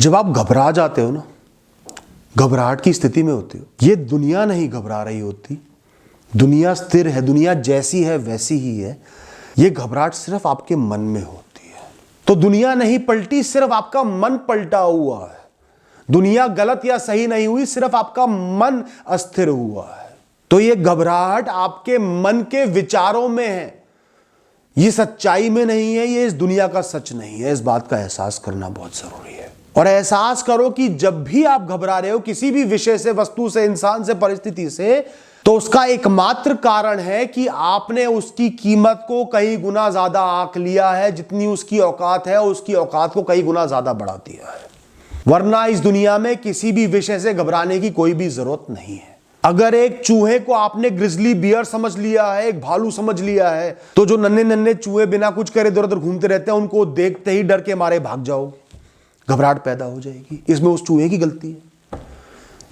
जब आप घबरा जाते हो ना, घबराहट की स्थिति में होते हो, ये दुनिया नहीं घबरा रही होती, दुनिया स्थिर है, दुनिया जैसी है वैसी ही है। ये घबराहट सिर्फ आपके मन में होती है। तो दुनिया नहीं पलटी, सिर्फ आपका मन पलटा हुआ है। दुनिया गलत या सही नहीं हुई, सिर्फ आपका मन अस्थिर हुआ है। तो ये घबराहट आपके मन के विचारों में है, ये सच्चाई में नहीं है, ये इस दुनिया का सच नहीं है। इस बात का एहसास करना बहुत जरूरी है। और एहसास करो कि जब भी आप घबरा रहे हो किसी भी विषय से, वस्तु से, इंसान से, परिस्थिति से, तो उसका एकमात्र कारण है कि आपने उसकी कीमत को कई गुना ज्यादा आंक लिया है। जितनी उसकी औकात है, उसकी औकात को कई गुना ज्यादा बढ़ा दिया है। वरना इस दुनिया में किसी भी विषय से घबराने की कोई भी जरूरत नहीं है। अगर एक चूहे को आपने ग्रिजली बियर समझ लिया है, एक भालू समझ लिया है, तो जो नन्हे नन्हे चूहे बिना कुछ करे इधर उधर घूमते रहते हैं, उनको देखते ही डर के मारे भाग जाओ, घबराहट पैदा हो जाएगी। इसमें उस चूहे की गलती है,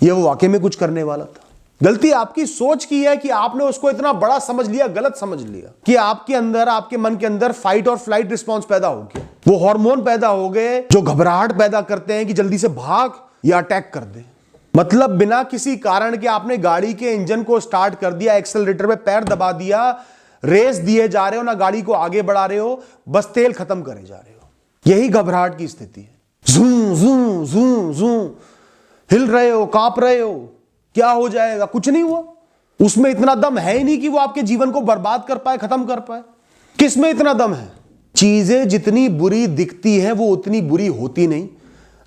यह वो वाकई में कुछ करने वाला था। गलती आपकी सोच की है कि आपने उसको इतना बड़ा समझ लिया, गलत समझ लिया कि आपके अंदर, आपके मन के अंदर फाइट और फ्लाइट रिस्पॉन्स पैदा हो गया। वो हार्मोन पैदा हो गए जो घबराहट पैदा करते हैं कि जल्दी से भाग या अटैक कर दे। मतलब बिना किसी कारण के आपने गाड़ी के इंजन को स्टार्ट कर दिया, एक्सेलरेटर पे पैर दबा दिया, रेस दिए जा रहे हो, ना गाड़ी को आगे बढ़ा रहे हो, बस तेल खत्म करे जा रहे हो। यही घबराहट की स्थिति है। जूं जूं जूं जूं हिल रहे हो, कांप रहे हो, क्या हो जाएगा, कुछ नहीं हुआ। उसमें इतना दम है ही नहीं कि वो आपके जीवन को बर्बाद कर पाए, खत्म कर पाए। किस में इतना दम है? चीजें जितनी बुरी दिखती हैं वो उतनी बुरी होती नहीं।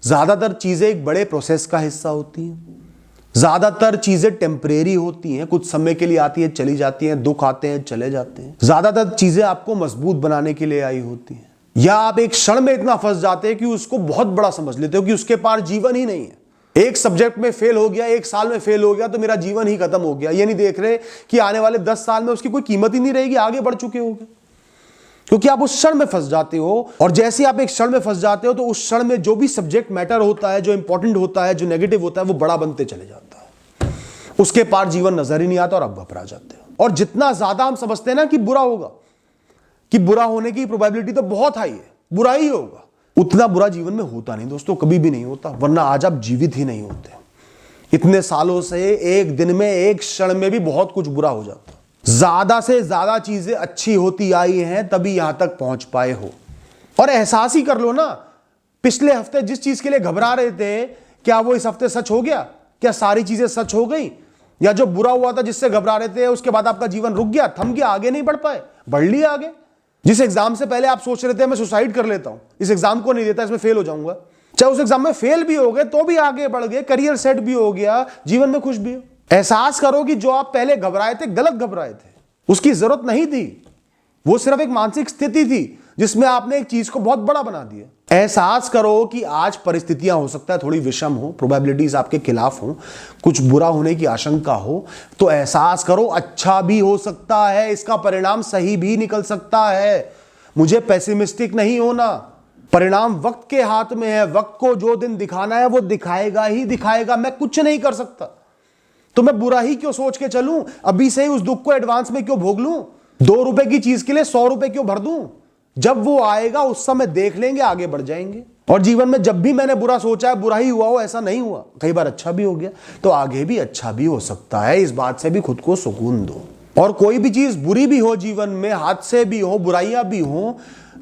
ज्यादातर चीजें एक बड़े प्रोसेस का हिस्सा होती हैं। ज्यादातर चीजें टेम्परेरी होती हैं, कुछ समय के लिए आती है, चली जाती हैं, दुख आते हैं, चले जाते हैं। ज्यादातर चीजें आपको मजबूत बनाने के लिए आई होती हैं। या आप एक क्षण में इतना फंस जाते हैं कि उसको बहुत बड़ा समझ लेते हो कि उसके पार जीवन ही नहीं है। एक सब्जेक्ट में फेल हो गया, एक साल में फेल हो गया तो मेरा जीवन ही खत्म हो गया। ये नहीं देख रहे कि आने वाले 10 साल में उसकी कोई कीमत ही नहीं रहेगी, आगे बढ़ चुके होगे। क्योंकि आप उस क्षण में फंस जाते हो, और जैसे आप एक क्षण में फंस जाते हो तो उस क्षण में जो भी सब्जेक्ट मैटर होता है, जो इंपॉर्टेंट होता है, जो नेगेटिव होता है, वो बड़ा बनते चले जाता है। उसके पार जीवन नजर ही नहीं आता और आप घबरा जाते हो। और जितना ज्यादा हम समझते हैं ना कि बुरा होगा, कि बुरा होने की प्रोबेबिलिटी तो बहुत हाई है, बुरा ही होगा, उतना बुरा जीवन में होता नहीं दोस्तों, कभी भी नहीं होता। वरना आज आप जीवित ही नहीं होते। इतने सालों से एक दिन में, एक क्षण में भी बहुत कुछ बुरा हो जाता। ज्यादा से ज्यादा चीजें अच्छी होती आई हैं तभी यहां तक पहुंच पाए हो। और एहसास ही कर लो ना, पिछले हफ्ते जिस चीज के लिए घबरा रहे थे, क्या वो इस हफ्ते सच हो गया? क्या सारी चीजें सच हो गई? या जो बुरा हुआ था, जिससे घबरा रहे थे, उसके बाद आपका जीवन रुक गया, थम गया, आगे नहीं बढ़ पाए? बढ़ लिया आगे। जिस एग्जाम से पहले आप सोच रहे थे मैं सुसाइड कर लेता हूं, इस एग्जाम को नहीं देता, इसमें फेल हो जाऊंगा, चाहे उस एग्जाम में फेल भी हो गए तो भी आगे बढ़ गए, करियर सेट भी हो गया, जीवन में खुश भी हो। एहसास करो कि जो आप पहले घबराए थे, गलत घबराए थे, उसकी जरूरत नहीं थी। वो सिर्फ एक मानसिक स्थिति थी जिसमें आपने एक चीज को बहुत बड़ा बना दिया। एहसास करो कि आज परिस्थितियां हो सकता है थोड़ी विषम हो, प्रोबेबिलिटीज आपके खिलाफ हो, कुछ बुरा होने की आशंका हो, तो एहसास करो अच्छा भी हो सकता है, इसका परिणाम सही भी निकल सकता है। मुझे पेसिमिस्टिक नहीं होना। परिणाम वक्त के हाथ में है, वक्त को जो दिन दिखाना है वो दिखाएगा ही दिखाएगा। मैं कुछ नहीं कर सकता, तो मैं बुरा ही क्यों सोच के चलूं? अभी से ही उस दुख को एडवांस में क्यों भोग लूं? 2 रुपए की चीज के लिए 100 रुपए क्यों भर दूं? जब वो आएगा उस समय देख लेंगे, आगे बढ़ जाएंगे। और जीवन में जब भी मैंने बुरा सोचा है, बुरा ही हुआ हो, ऐसा नहीं हुआ, कई बार अच्छा भी हो गया, तो आगे भी अच्छा भी हो सकता है। इस बात से भी खुद को सुकून दो। और कोई भी चीज बुरी भी हो जीवन में, हादसे भी हो, बुराइयां भी हो,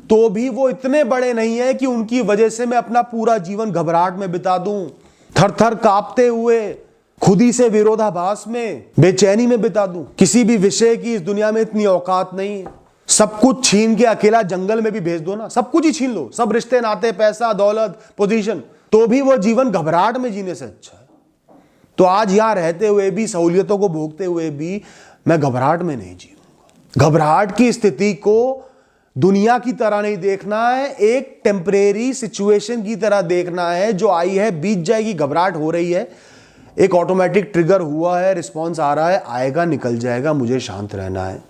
तो भी वो इतने बड़े नहीं है कि उनकी वजह से मैं अपना पूरा जीवन घबराहट में बिता दूं, थर थर कांपते हुए, खुद ही से विरोधाभास में, बेचैनी में बिता दूं। किसी भी विषय की इस दुनिया में इतनी औकात नहीं है। सब कुछ छीन के अकेला जंगल में भी भेज दो ना, सब कुछ ही छीन लो, सब रिश्ते नाते, पैसा, दौलत, पोजीशन, तो भी वो जीवन घबराहट में जीने से अच्छा है। तो आज यहां रहते हुए भी, सहूलियतों को भोगते हुए भी, मैं घबराहट में नहीं जीऊंगा। घबराहट की स्थिति को दुनिया की तरह नहीं देखना है, एक टेम्परेरी सिचुएशन की तरह देखना है, जो आई है बीत जाएगी। घबराहट हो रही है, एक ऑटोमेटिक ट्रिगर हुआ है, रिस्पॉन्स आ रहा है, आएगा, निकल जाएगा, मुझे शांत रहना है।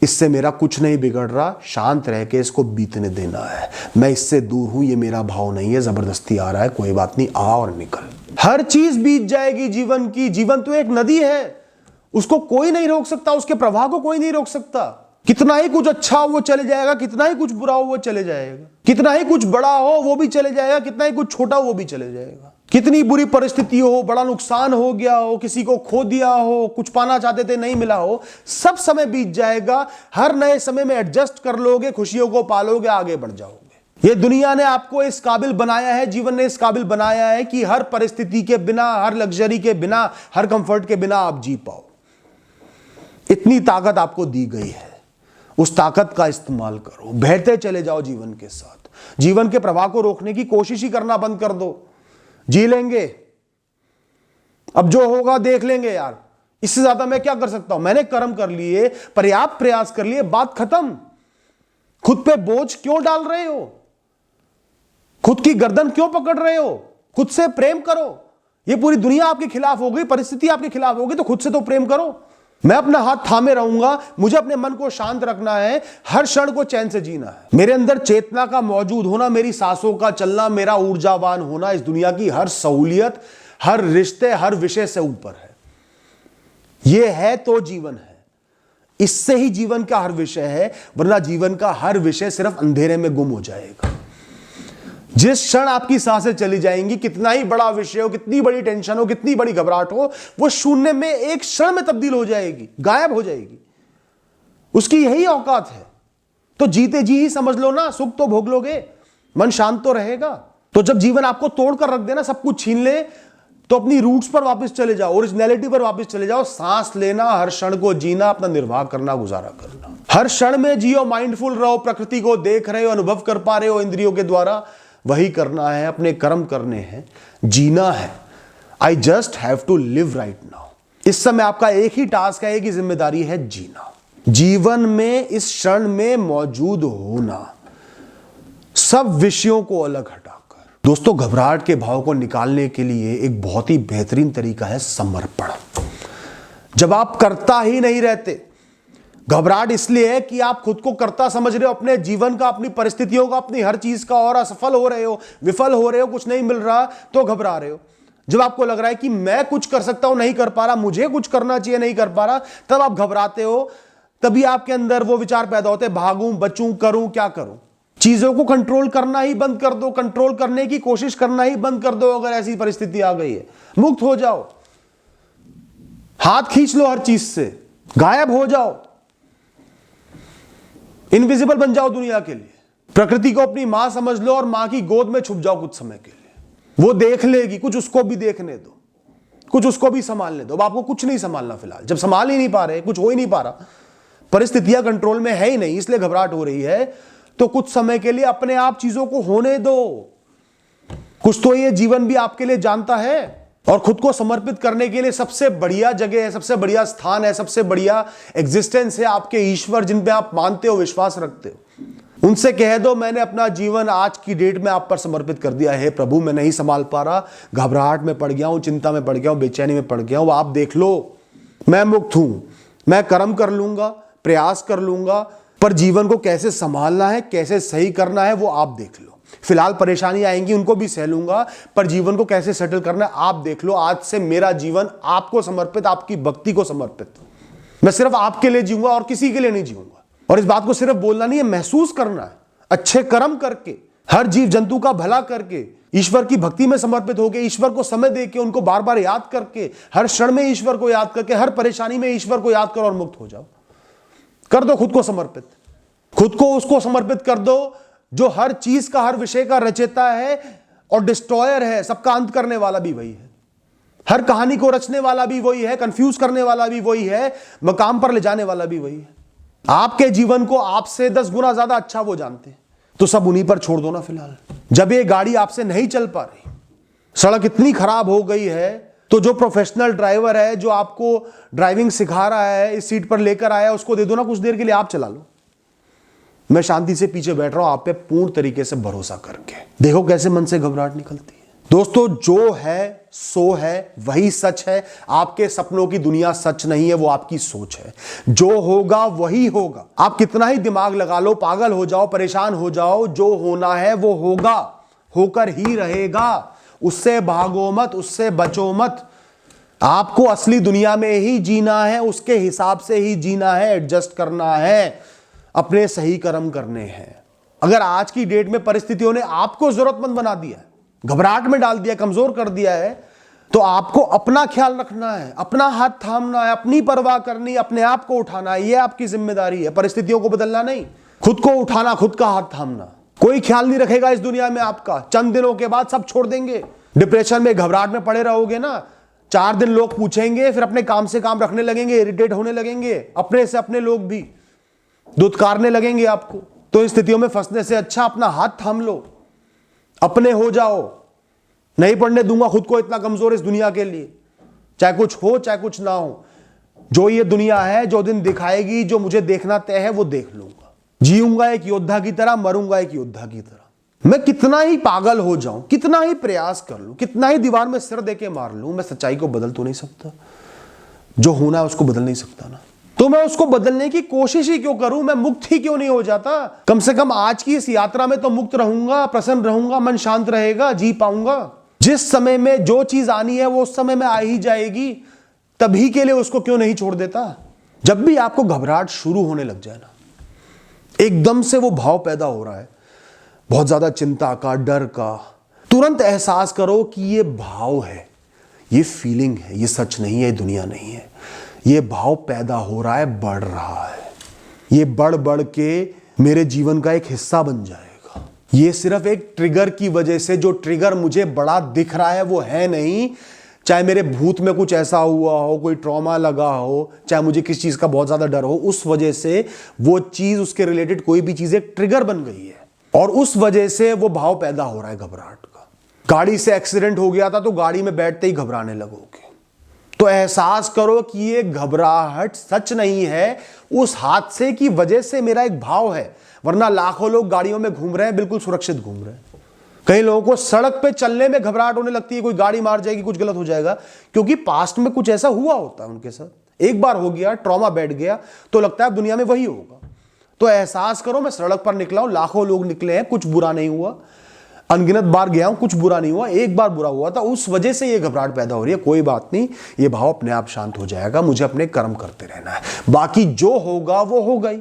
इससे मेरा कुछ नहीं बिगड़ रहा, शांत रह के इसको बीतने देना है। मैं इससे दूर हूं, ये मेरा भाव नहीं है, जबरदस्ती आ रहा है, कोई बात नहीं, आ और निकल। हर चीज बीत जाएगी जीवन की। जीवन तो एक नदी है, उसको कोई नहीं रोक सकता, उसके प्रवाह को कोई नहीं रोक सकता। कितना ही कुछ अच्छा हो वो चले जाएगा, कितना ही कुछ बुरा हो वो चले जाएगा, कितना ही कुछ बड़ा हो वो भी चले जाएगा, कितना ही कुछ छोटा हो वो भी चले जाएगा। कितनी बुरी परिस्थिति हो, बड़ा नुकसान हो गया हो, किसी को खो दिया हो, कुछ पाना चाहते थे नहीं मिला हो, सब समय बीत जाएगा। हर नए समय में एडजस्ट कर लोगे, खुशियों को पालोगे, आगे बढ़ जाओगे। ये दुनिया ने आपको इस काबिल बनाया है, जीवन ने इस काबिल बनाया है कि हर परिस्थिति के बिना, हर लग्जरी के बिना, हर कंफर्ट के बिना आप जी पाओ। इतनी ताकत आपको दी गई है, उस ताकत का इस्तेमाल करो, बहते चले जाओ जीवन के साथ। जीवन के प्रवाह को रोकने की कोशिश ही करना बंद कर दो। जी लेंगे, अब जो होगा देख लेंगे यार, इससे ज्यादा मैं क्या कर सकता हूं, मैंने कर्म कर लिए, पर्याप्त प्रयास कर लिए, बात खत्म। खुद पे बोझ क्यों डाल रहे हो, खुद की गर्दन क्यों पकड़ रहे हो? खुद से प्रेम करो। ये पूरी दुनिया आपके खिलाफ हो गई, परिस्थिति आपके खिलाफ हो गई, तो खुद से तो प्रेम करो। मैं अपना हाथ थामे रहूंगा, मुझे अपने मन को शांत रखना है, हर क्षण को चैन से जीना है। मेरे अंदर चेतना का मौजूद होना, मेरी सांसों का चलना, मेरा ऊर्जावान होना इस दुनिया की हर सहूलियत, हर रिश्ते, हर विषय से ऊपर है। यह है तो जीवन है, इससे ही जीवन का हर विषय है, वरना जीवन का हर विषय सिर्फ अंधेरे में गुम हो जाएगा। जिस क्षण आपकी सांसें चली जाएंगी, कितना ही बड़ा विषय हो, कितनी बड़ी टेंशन हो, कितनी बड़ी घबराहट हो, वो शून्य में एक क्षण में तब्दील हो जाएगी, गायब हो जाएगी। उसकी यही औकात है। तो जीते जी ही समझ लो ना, सुख तो भोग लोगे, मन शांत तो रहेगा। तो जब जीवन आपको तोड़कर रख देना, सब कुछ छीन ले, तो अपनी रूट्स पर वापस चले जाओ, ओरिजिनलिटी पर वापस चले जाओ। सांस लेना, हर क्षण को जीना, अपना निर्वाह करना, गुजारा करना। हर क्षण में जियो, माइंडफुल रहो, प्रकृति को देख रहे हो, अनुभव कर पा रहे हो इंद्रियों के द्वारा, वही करना है। अपने कर्म करने हैं, जीना है। I just have to live right now. इस समय आपका एक ही टास्क है, एक ही जिम्मेदारी है, जीना। जीवन में इस क्षण में मौजूद होना, सब विषयों को अलग हटाकर। दोस्तों, घबराहट के भाव को निकालने के लिए एक बहुत ही बेहतरीन तरीका है समर्पण। जब आप करता ही नहीं रहते, घबराहट इसलिए है कि आप खुद को कर्ता समझ रहे हो, अपने जीवन का, अपनी परिस्थितियों का, अपनी हर चीज का, और असफल हो रहे हो, विफल हो रहे हो, कुछ नहीं मिल रहा, तो घबरा रहे हो। जब आपको लग रहा है कि मैं कुछ कर सकता हूं, नहीं कर पा रहा, मुझे कुछ करना चाहिए, नहीं कर पा रहा, तब आप घबराते हो। तभी आपके अंदर वो विचार पैदा होते हैं, भागूं, बचूं, करूं, क्या करूं। चीजों को कंट्रोल करना ही बंद कर दो, कंट्रोल करने की कोशिश करना ही बंद कर दो। अगर ऐसी परिस्थिति आ गई है, मुक्त हो जाओ, हाथ खींच लो हर चीज से, गायब हो जाओ, इनविजिबल बन जाओ दुनिया के लिए। प्रकृति को अपनी मां समझ लो और मां की गोद में छुप जाओ कुछ समय के लिए। वो देख लेगी, कुछ उसको भी देखने दो, कुछ उसको भी संभालने दो। अब आपको कुछ नहीं संभालना फिलहाल, जब संभाल ही नहीं पा रहे, कुछ हो ही नहीं पा रहा, परिस्थितियां कंट्रोल में है ही नहीं, इसलिए घबराहट हो रही है, तो कुछ समय के लिए अपने आप चीजों को होने दो। कुछ तो ये जीवन भी आपके लिए जानता है, और खुद को समर्पित करने के लिए सबसे बढ़िया जगह है, सबसे बढ़िया स्थान है, सबसे बढ़िया एग्जिस्टेंस है आपके ईश्वर, जिन पे आप मानते हो, विश्वास रखते हो। उनसे कह दो, मैंने अपना जीवन आज की डेट में आप पर समर्पित कर दिया है प्रभु, मैं नहीं संभाल पा रहा, घबराहट में पड़ गया हूं, चिंता में पड़ गया हूं, बेचैनी में पड़ गया हूं, आप देख लो, मैं मुक्त हूं, मैं कर्म कर लूंगा, प्रयास कर लूंगा, पर जीवन को कैसे संभालना है, कैसे सही करना है, वो आप देख लो। फिलहाल परेशानी आएंगी, उनको भी सह लूंगा, पर जीवन को कैसे सेटल करना है आप देख लो। आज से मेरा जीवन आपको समर्पित, आपकी भक्ति को समर्पित। मैं सिर्फ आपके लिए जीऊंगा और किसी के लिए नहीं जीऊंगा। और इस बात को सिर्फ बोलना नहीं है, महसूस करना है। अच्छे कर्म करके, हर जीव जंतु का भला करके, ईश्वर की भक्ति में समर्पित होकर, ईश्वर को समय देके, उनको बार बार याद करके, हर क्षण में ईश्वर को याद करके, हर परेशानी में ईश्वर को याद करो और मुक्त हो जाओ। कर दो खुद को समर्पित, खुद को उसको समर्पित कर दो जो हर चीज का, हर विषय का रचयिता है और डिस्ट्रॉयर है। सबका अंत करने वाला भी वही है, हर कहानी को रचने वाला भी वही है, कंफ्यूज करने वाला भी वही है, मकाम पर ले जाने वाला भी वही है। आपके जीवन को आपसे 10 गुना ज्यादा अच्छा वो जानते हैं, तो सब उन्हीं पर छोड़ दो ना फिलहाल। जब ये गाड़ी आपसे नहीं चल पा रही, सड़क इतनी खराब हो गई है, तो जो प्रोफेशनल ड्राइवर है, जो आपको ड्राइविंग सिखा रहा है, इस सीट पर लेकर आया, उसको दे दो ना कुछ देर के लिए, आप चला लो। मैं शांति से पीछे बैठ रहा हूं, आप पे पूर्ण तरीके से भरोसा करके। देखो कैसे मन से घबराहट निकलती है। दोस्तों, जो है सो है, वही सच है। आपके सपनों की दुनिया सच नहीं है, वो आपकी सोच है। जो होगा वही होगा। आप कितना ही दिमाग लगा लो, पागल हो जाओ, परेशान हो जाओ, जो होना है वो होगा, होकर ही रहेगा। उससे भागो मत, उससे बचो मत। आपको असली दुनिया में ही जीना है, उसके हिसाब से ही जीना है, एडजस्ट करना है। अपने सही कर्म करने हैं। अगर आज की डेट में परिस्थितियों ने आपको जरूरतमंद बना दिया है, घबराहट में डाल दिया, कमजोर कर दिया है, तो आपको अपना ख्याल रखना है, अपना हाथ थामना है, अपनी परवाह करनी, अपने आप को उठाना है। यह आपकी जिम्मेदारी है, परिस्थितियों को बदलना नहीं, खुद को उठाना, खुद का हाथ थामना। कोई ख्याल नहीं रखेगा इस दुनिया में आपका। चंद दिनों के बाद सब छोड़ देंगे। डिप्रेशन में, घबराहट में पड़े रहोगे ना, 4 दिन लोग पूछेंगे, फिर अपने काम से काम रखने लगेंगे, इरिटेट होने लगेंगे, अपने से अपने लोग भी दुत्कारने लगेंगे आपको। तो इन स्थितियों में फंसने से अच्छा अपना हाथ थाम लो, अपने हो जाओ। नहीं पढ़ने दूंगा खुद को इतना कमजोर इस दुनिया के लिए, चाहे कुछ हो चाहे कुछ ना हो। जो ये दुनिया है, जो दिन दिखाएगी, जो मुझे देखना तय है, वो देख लूंगा। जीऊंगा एक योद्धा की तरह, मरूंगा एक योद्धा की तरह। मैं कितना ही पागल हो जाऊं, कितना ही प्रयास कर लूं, कितना ही दीवार में सिर देके मार लूं, मैं सच्चाई को बदल तो नहीं सकता। जो होना है उसको बदल नहीं सकता ना, तो मैं उसको बदलने की कोशिश ही क्यों करूं? मैं मुक्त ही क्यों नहीं हो जाता? कम से कम आज की इस यात्रा में तो मुक्त रहूंगा, प्रसन्न रहूंगा, मन शांत रहेगा, जी पाऊंगा। जिस समय में जो चीज आनी है वो उस समय में आ ही जाएगी, तभी के लिए उसको क्यों नहीं छोड़ देता? जब भी आपको घबराहट शुरू होने लग जाए ना, एकदम से वो भाव पैदा हो रहा है बहुत ज्यादा चिंता का, डर का, तुरंत एहसास करो कि ये भाव है, ये फीलिंग है, ये सच नहीं है, ये दुनिया नहीं है। ये भाव पैदा हो रहा है, बढ़ रहा है, ये बढ़ बढ़ के मेरे जीवन का एक हिस्सा बन जाएगा। ये सिर्फ एक ट्रिगर की वजह से, जो ट्रिगर मुझे बड़ा दिख रहा है वो है नहीं। चाहे मेरे भूत में कुछ ऐसा हुआ हो, कोई ट्रॉमा लगा हो, चाहे मुझे किस चीज का बहुत ज्यादा डर हो, उस वजह से वो चीज, उसके रिलेटेड कोई भी चीज एक ट्रिगर बन गई है और उस वजह से वो भाव पैदा हो रहा है घबराहट का। गाड़ी से एक्सीडेंट हो गया था तो गाड़ी में बैठते ही घबराने लगोगे। तो एहसास करो कि ये घबराहट सच नहीं है, उस हादसे की वजह से मेरा एक भाव है। वरना लाखों लोग गाड़ियों में घूम रहे हैं, बिल्कुल सुरक्षित घूम रहे हैं। कई लोगों को सड़क पे चलने में घबराहट होने लगती है, कोई गाड़ी मार जाएगी, कुछ गलत हो जाएगा, क्योंकि पास्ट में कुछ ऐसा हुआ होता है उनके साथ। एक बार हो गया, ट्रॉमा बैठ गया, तो लगता है अब दुनिया में वही होगा। तो एहसास करो, मैं सड़क पर निकला हूं, लाखों लोग निकले हैं, कुछ बुरा नहीं हुआ, अनगिनत बार गया हूं, कुछ बुरा नहीं हुआ, एक बार बुरा हुआ था, उस वजह से ये घबराहट पैदा हो रही है। कोई बात नहीं, ये भाव अपने आप शांत हो जाएगा, मुझे अपने कर्म करते रहना है, बाकी जो होगा वो होगा ही।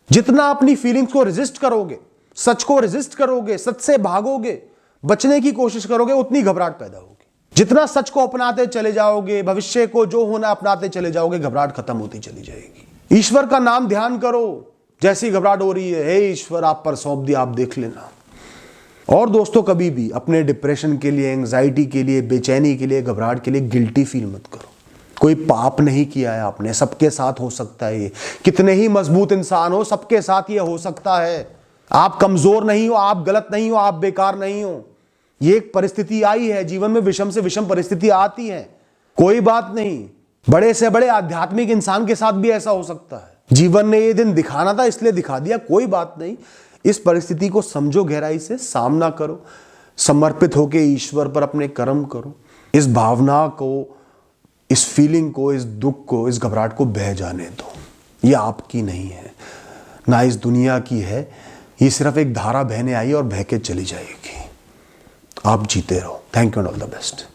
जितना अपनी फीलिंग्स को रेजिस्ट करोगे, सच को रेजिस्ट करोगे, सच से भागोगे, बचने की कोशिश करोगे, उतनी घबराहट पैदा होगी। जितना सच को अपनाते चले जाओगे, भविष्य को जो होना अपनाते चले जाओगे, घबराहट खत्म होती चली जाएगी। ईश्वर का नाम ध्यान करो, जैसी घबराहट हो रही है, हे ईश्वर आप पर सौंप दिया, आप देख लेना। और दोस्तों, कभी भी अपने डिप्रेशन के लिए, एंजाइटी के लिए, बेचैनी के लिए, घबराहट के लिए गिल्टी फील मत करो। कोई पाप नहीं किया है आपने, सबके साथ हो सकता है ये। कितने ही मजबूत इंसान हो, सबके साथ ये हो सकता है। आप कमजोर नहीं हो, आप गलत नहीं हो, आप बेकार नहीं हो। ये एक परिस्थिति आई है, जीवन में विषम से विषम परिस्थिति आती है, कोई बात नहीं। बड़े से बड़े आध्यात्मिक इंसान के साथ भी ऐसा हो सकता है। जीवन ने ये दिन दिखाना था इसलिए दिखा दिया, कोई बात नहीं। इस परिस्थिति को समझो, गहराई से सामना करो, समर्पित होकर ईश्वर पर अपने कर्म करो। इस भावना को, इस फीलिंग को, इस दुख को, इस घबराहट को बह जाने दो। ये आपकी नहीं है, ना इस दुनिया की है। ये सिर्फ एक धारा बहने आई और बह के चली जाएगी। आप जीते रहो। Thank you and all the best.